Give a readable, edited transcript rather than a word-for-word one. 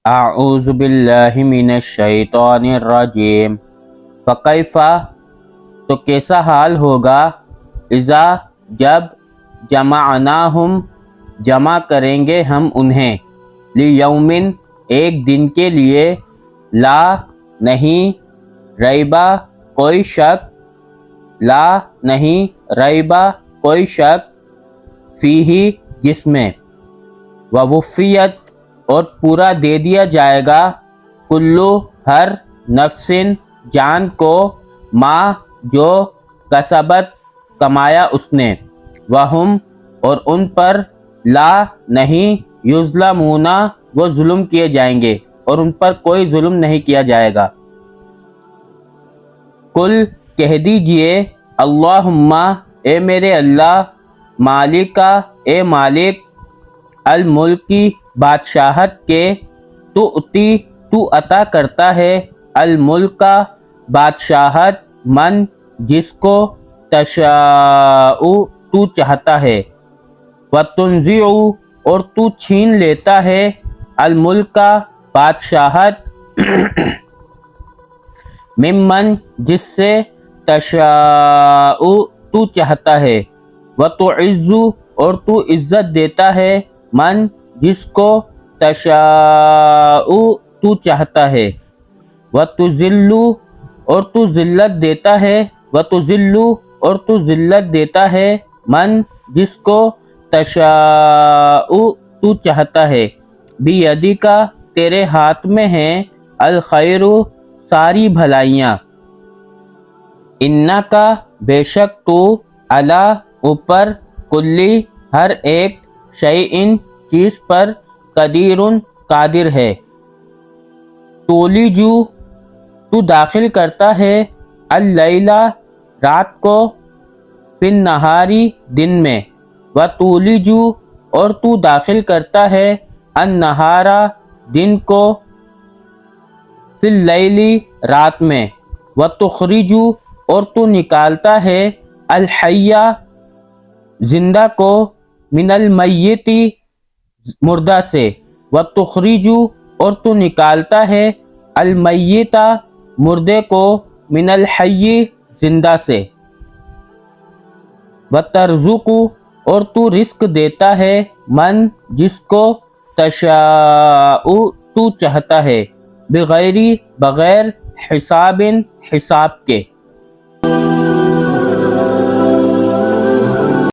اعوذ باللہ من الشیطان الرجیم فکیفا تو کیسا حال ہوگا اذا جب جمعناہم جمع کریں گے ہم انہیں لیومن ایک دن کے لیے لا نہیں ریبا کوئی شک لا نہیں ریبا کوئی شک فیہی جس میں ووفیت اور پورا دے دیا جائے گا کلو ہر نفسن جان کو ما جو کسبت کمایا اس نے وہم اور ان پر لا نہیں یظلمون وہ ظلم کیے جائیں گے اور ان پر کوئی ظلم نہیں کیا جائے گا۔ کل کہہ دیجئے اللہم اے میرے اللہ مالکا اے مالک الملکی بادشاہت کے تو عطا کرتا ہے الملکا بادشاہت من جس کو تشاء تو چاہتا ہے وتنزع اور تو چھین لیتا ہے الملکا بادشاہت ممن جس سے تشاء تو چاہتا ہے وتعز اور تو عزت دیتا ہے من جس کو تشاء تو چاہتا ہے وتذل اور تو ذلت دیتا ہے وتذل اور تو ذلت دیتا ہے من جس کو تشاء تو چاہتا ہے بیدیکا تیرے ہاتھ میں ہیں الخیر ساری بھلائیاں انکا بے شک تو علی اوپر کلی ہر ایک شیئن چیز پر قدیر قادر ہے۔ تولیجو تو داخل کرتا ہے اللیلہ رات کو فی النہاری دن میں وتولجو اور تو داخل کرتا ہے النہارا دن کو فی اللیل رات میں وتخرجو اور تو نکالتا ہے الحی زندہ کو من المیت مردہ سے وتخرجو اور تو نکالتا ہے المیت مردے کو من الحی زندہ سے وترزق اور تو رزق دیتا ہے من جس کو تشاء تو چاہتا ہے بغیر حساب حساب کے۔